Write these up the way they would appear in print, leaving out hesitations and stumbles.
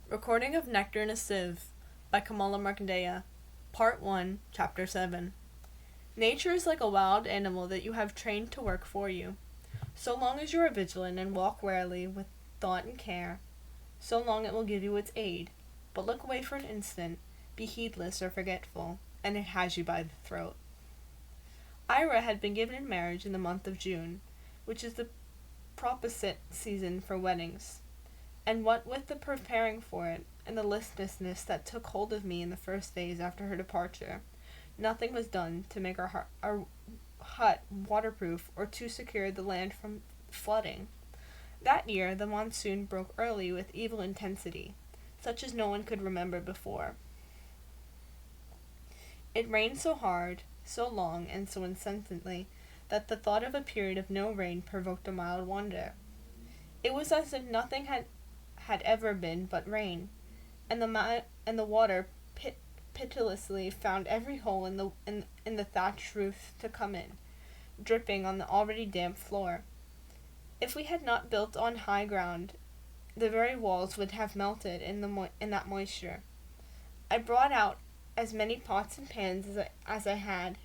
Recording of Nectar and a Sieve by Kamala Markandaya, Part 1, Chapter 7. Nature is like a wild animal that you have trained to work for you. So long as you are vigilant and walk warily with thought and care, so long it will give you its aid. But look away for an instant, be heedless or forgetful, and it has you by the throat. Ira had been given in marriage in the month of June, which is the propice season for weddings. And what with the preparing for it, and the listlessness that took hold of me in the first days after her departure, nothing was done to make our hut waterproof or to secure the land from flooding. That year the monsoon broke early with evil intensity, such as no one could remember before. It rained so hard, so long, and so incessantly, that the thought of a period of no rain provoked a mild wonder. It was as if nothing had ever been but rain, and the water pitilessly found every hole in the thatched roof to come in, dripping on the already damp floor. If we had not built on high ground, the very walls would have melted in that moisture. I brought out as many pots and pans as I had,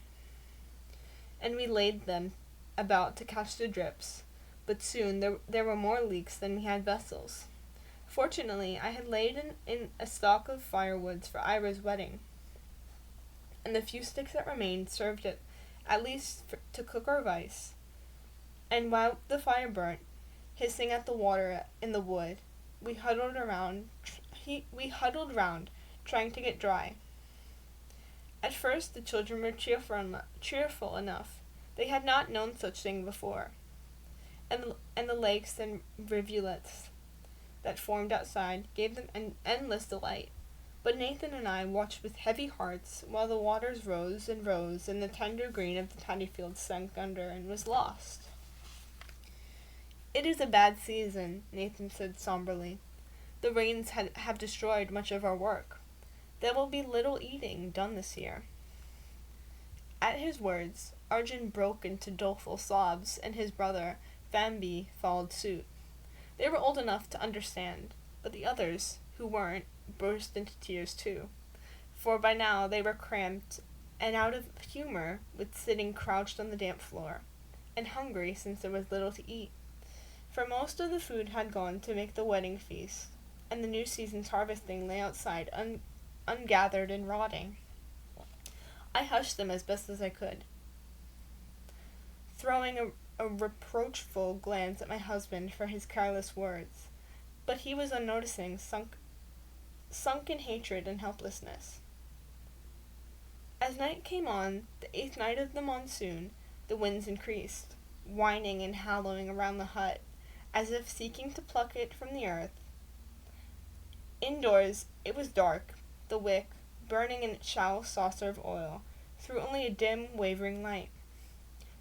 and we laid them about to catch the drips, but soon there were more leaks than we had vessels. Fortunately, I had laid in a stock of firewoods for Ira's wedding, and the few sticks that remained served at least to cook our rice. And while the fire burnt, hissing at the water in the wood, we huddled round, trying to get dry. At first, the children were cheerful enough. They had not known such thing before, and the lakes and rivulets that formed outside gave them an endless delight. But Nathan and I watched with heavy hearts while the waters rose and rose and the tender green of the paddy fields sank under and was lost. "It is a bad season," Nathan said somberly. "The rains have destroyed much of our work. There will be little eating done this year." At his words, Arjun broke into doleful sobs, and his brother, Fambi, followed suit. They were old enough to understand, but the others, who weren't, burst into tears too, for by now they were cramped and out of humor with sitting crouched on the damp floor, and hungry since there was little to eat, for most of the food had gone to make the wedding feast, and the new season's harvesting lay outside ungathered and rotting. I hushed them as best as I could, throwing a reproachful glance at my husband for his careless words, but he was unnoticing, sunk in hatred and helplessness. As night came on, the 8th night of the monsoon, the winds increased, whining and howling around the hut, as if seeking to pluck it from the earth. Indoors, it was dark, the wick, burning in its shallow saucer of oil, threw only a dim, wavering light.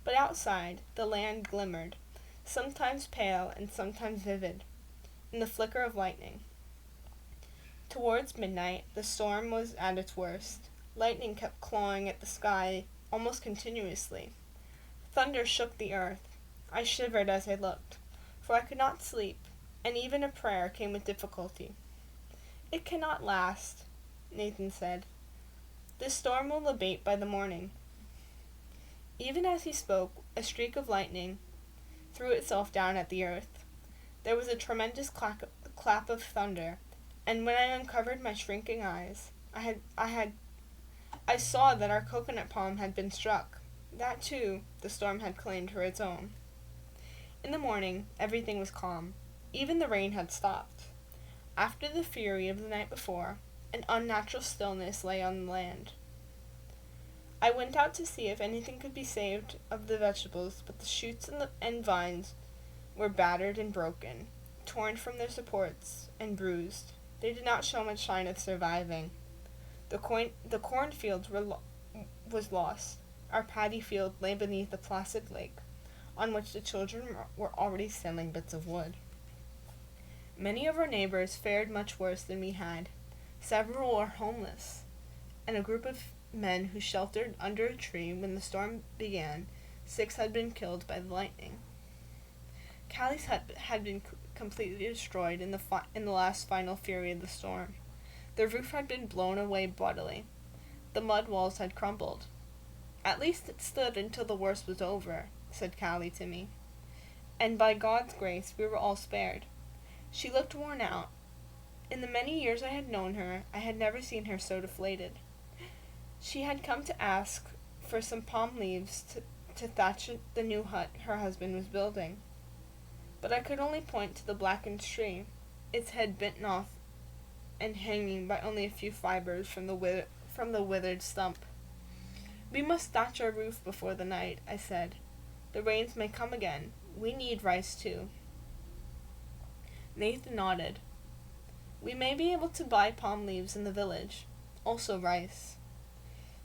But outside, the land glimmered, sometimes pale and sometimes vivid, in the flicker of lightning. Towards midnight, the storm was at its worst. Lightning kept clawing at the sky almost continuously. Thunder shook the earth. I shivered as I looked, for I could not sleep, and even a prayer came with difficulty. "It cannot last," Nathan said. "This storm will abate by the morning." Even as he spoke, a streak of lightning threw itself down at the earth. There was a tremendous clap of thunder, and when I uncovered my shrinking eyes, I saw that our coconut palm had been struck. That, too, the storm had claimed for its own. In the morning, everything was calm. Even the rain had stopped. After the fury of the night before, an unnatural stillness lay on the land. I went out to see if anything could be saved of the vegetables, but the shoots and vines were battered and broken, torn from their supports, and bruised. They did not show much sign of surviving. The cornfield was lost. Our paddy field lay beneath a placid lake, on which the children were already selling bits of wood. Many of our neighbors fared much worse than we had. Several were homeless, and a group of men who sheltered under a tree when the storm began, 6 had been killed by the lightning. Callie's hut had been completely destroyed in the last final fury of the storm. The roof had been blown away bodily. The mud walls had crumbled. "At least it stood until the worst was over," said Callie to me. "And by God's grace we were all spared." She looked worn out. In the many years I had known her, I had never seen her so deflated. She had come to ask for some palm leaves to thatch the new hut her husband was building. But I could only point to the blackened tree, its head bitten off and hanging by only a few fibers from the withered stump. "We must thatch our roof before the night," I said. "The rains may come again. We need rice too." Nathan nodded. "We may be able to buy palm leaves in the village, also rice."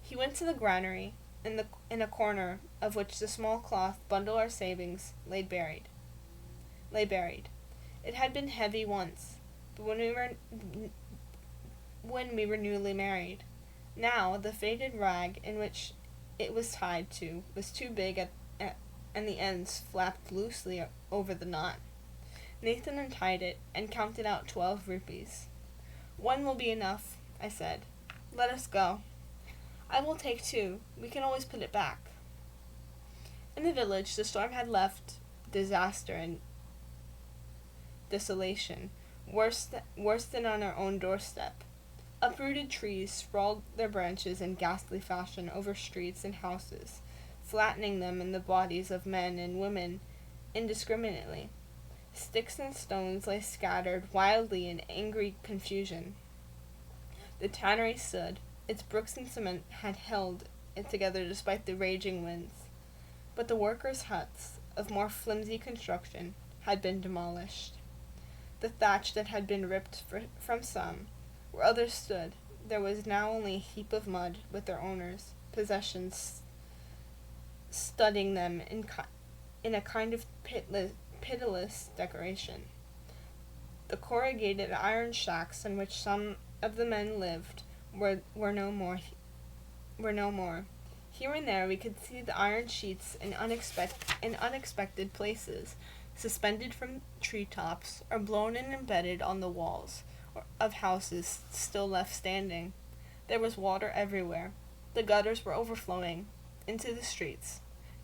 He went to the granary, in a corner of which the small cloth bundle our savings lay buried. It had been heavy once, but when we were newly married. Now the faded rag in which it was tied to was too big and the ends flapped loosely over the knot. Nathan untied it and counted out 12 rupees. "One will be enough," I said. "Let us go." "I will take 2. We can always put it back." In the village, the storm had left disaster and desolation, worse than on our own doorstep. Uprooted trees sprawled their branches in ghastly fashion over streets and houses, flattening them in the bodies of men and women indiscriminately. Sticks and stones lay scattered wildly in angry confusion. The tannery stood. Its bricks and cement had held it together despite the raging winds. But the workers' huts, of more flimsy construction, had been demolished. The thatch that had been ripped from some, where others stood, there was now only a heap of mud with their owners' possessions studding them in a kind of pitiless decoration. The corrugated iron shacks in which some of the men lived were no more. Here and there we could see the iron sheets in unexpected places, suspended from treetops, or blown and embedded on the walls of houses still left standing. There was water everywhere. The gutters were overflowing into the streets.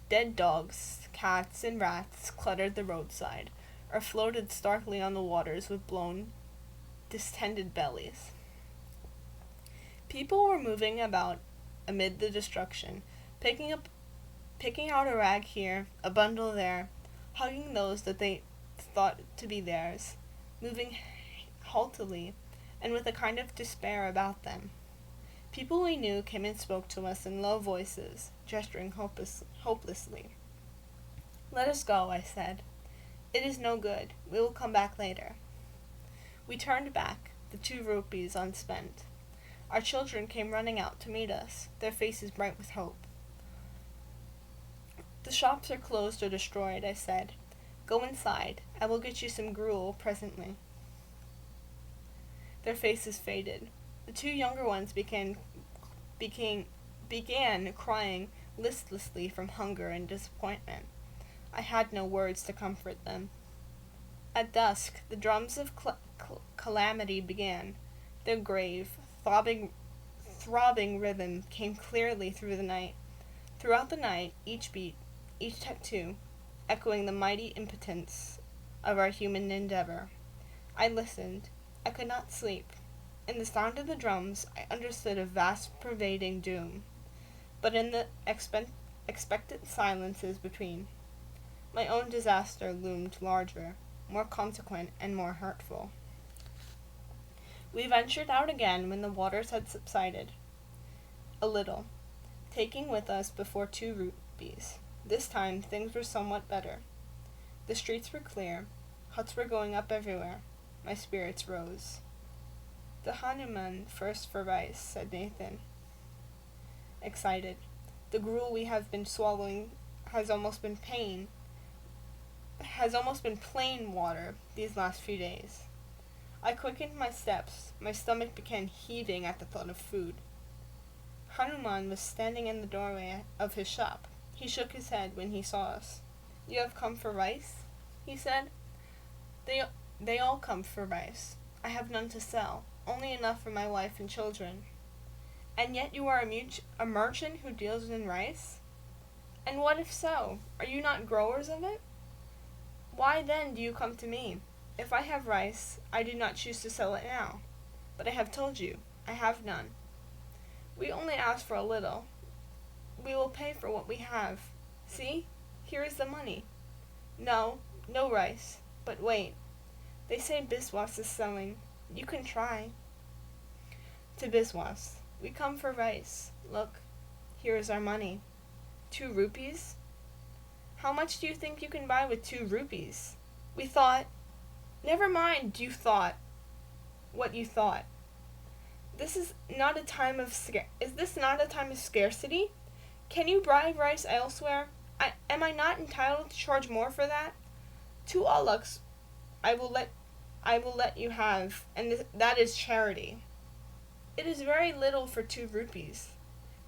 Dead dogs, cats, and rats cluttered the roadside, or floated starkly on the waters with blown, distended bellies. People were moving about amid the destruction, picking out a rag here, a bundle there, hugging those that they thought to be theirs, moving haltily and with a kind of despair about them. People we knew came and spoke to us in low voices, gesturing hopelessly. "Let us go," I said. "It is no good. We will come back later." We turned back, the 2 rupees unspent. Our children came running out to meet us, their faces bright with hope. "The shops are closed or destroyed," I said. "Go inside. I will get you some gruel presently." Their faces faded. The 2 younger ones began crying listlessly from hunger and disappointment. I had no words to comfort them. At dusk, the drums of calamity began. Their grave, throbbing rhythm came clearly through the night. Throughout the night, each beat, each tattoo, echoing the mighty impotence of our human endeavor. I listened. I could not sleep. In the sound of the drums, I understood a vast pervading doom, but in the expectant silences between, my own disaster loomed larger, more consequent, and more hurtful. We ventured out again when the waters had subsided a little, taking with us before 2 rupees. This time things were somewhat better. The streets were clear, huts were going up everywhere. My spirits rose. "The Hanuman first for rice," said Nathan, excited. "The gruel we have been swallowing has almost been plain water these last few days." I quickened my steps. My stomach began heaving at the thought of food. Hanuman was standing in the doorway of his shop. He shook his head when he saw us. "You have come for rice?" he said. They all come for rice. I have none to sell, only enough for my wife and children. And yet you are a merchant who deals in rice? And what if so? Are you not growers of it? Why then do you come to me? If I have rice, I do not choose to sell it now. But I have told you, I have none. We only ask for a little. We will pay for what we have. See, here is the money. No, no rice. But wait. They say Biswas is selling. You can try. To Biswas. We come for rice. Look, here is our money. 2 rupees? How much do you think you can buy with 2 rupees? We thought. Never mind, you thought. What you thought. This is not a time of Is this not a time of scarcity? Can you buy rice elsewhere? Am I not entitled to charge more for that? 2 alaks I will let you have, and that is charity. It is very little for 2 rupees.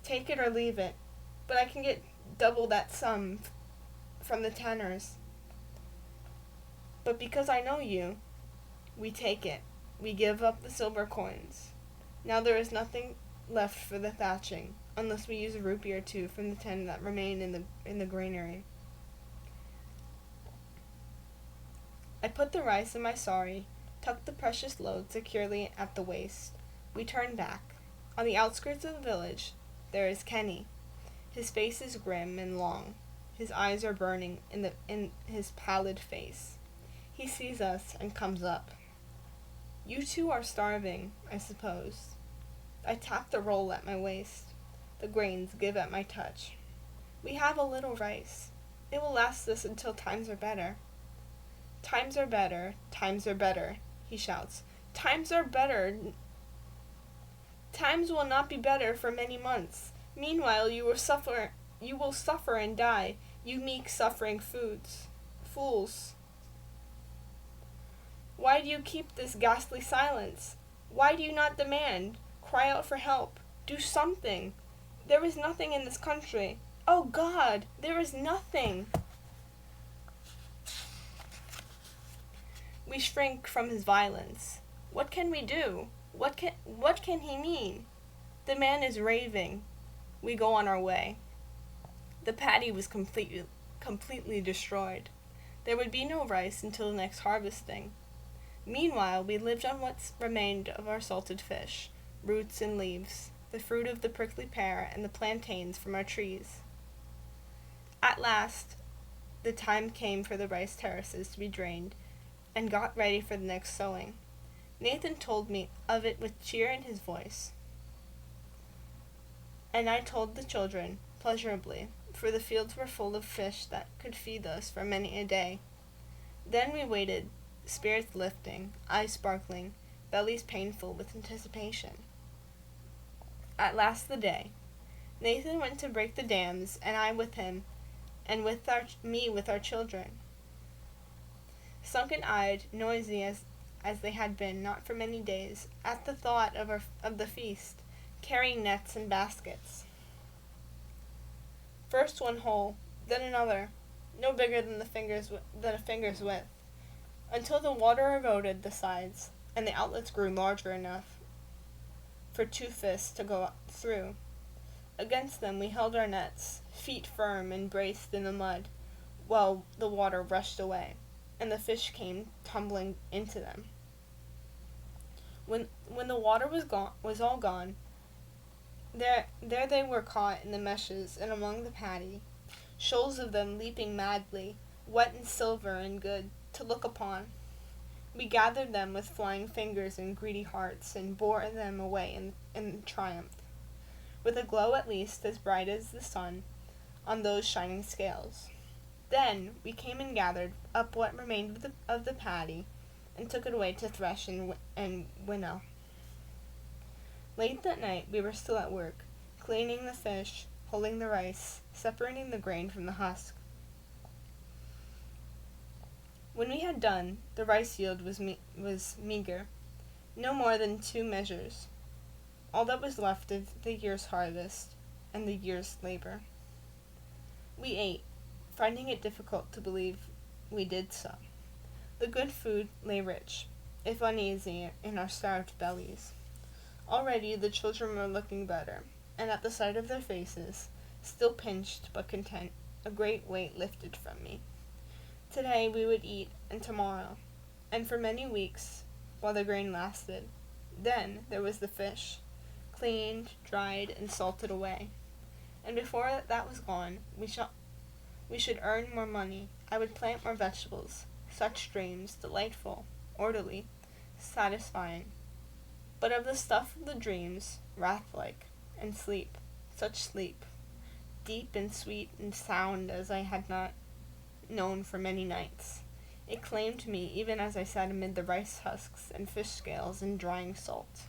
Take it or leave it, but I can get double that sum from the tanners. But because I know you, we take it. We give up the silver coins. Now there is nothing left for the thatching, unless we use a rupee or 2 from the 10 that remain in the granary. I put the rice in my sari, tucked the precious load securely at the waist. We turned back. On the outskirts of the village, there is Kenny. His face is grim and long. His eyes are burning in his pallid face. He sees us and comes up. You 2 are starving, I suppose. I tap the roll at my waist. The grains give at my touch. We have a little rice. It will last us until times are better. Times are better, times are better, he shouts. Times are better. Times will not be better for many months. Meanwhile, you will suffer and die, you meek suffering fools. Why do you keep this ghastly silence? Why do you not demand? Cry out for help. Do something. There is nothing in this country. Oh God, there is nothing. We shrink from his violence. What can we do? What can he mean? The man is raving. We go on our way. The paddy was completely destroyed. There would be no rice until the next harvesting. Meanwhile, we lived on what remained of our salted fish, roots and leaves, the fruit of the prickly pear, and the plantains from our trees. At last, the time came for the rice terraces to be drained and got ready for the next sowing. Nathan told me of it with cheer in his voice, and I told the children, pleasurably, for the fields were full of fish that could feed us for many a day. Then we waited, spirits lifting, eyes sparkling, bellies painful with anticipation. At last the day. Nathan went to break the dams, and I with him, and with our children. Sunken-eyed, noisy as they had been, not for many days, at the thought of the feast, carrying nets and baskets. First one hole, then another, no bigger than a finger's width, until the water eroded the sides, and the outlets grew larger enough for 2 fists to go through. Against them we held our nets, feet firm and braced in the mud, while the water rushed away, and the fish came tumbling into them. When the water was all gone, there they were caught in the meshes and among the paddy, shoals of them leaping madly, wet and silver and good to look upon. We gathered them with flying fingers and greedy hearts, and bore them away in triumph, with a glow at least as bright as the sun on those shining scales. Then we came and gathered up what remained of the paddy, and took it away to thresh and winnow. Late that night we were still at work, cleaning the fish, holding the rice, separating the grain from the husk. When we had done, the rice yield was meager, no more than 2 measures, all that was left of the year's harvest and the year's labor. We ate, finding it difficult to believe we did so. The good food lay rich, if uneasy, in our starved bellies. Already the children were looking better, and at the sight of their faces, still pinched but content, a great weight lifted from me. Today we would eat, and tomorrow, and for many weeks, while the grain lasted. Then there was the fish, cleaned, dried, and salted away. And before that was gone, we should earn more money. I would plant more vegetables. Such dreams, delightful, orderly, satisfying. But of the stuff of the dreams, wrath-like, and sleep, such sleep, deep and sweet and sound as I had not known for many nights. It claimed me even as I sat amid the rice husks and fish scales and drying salt.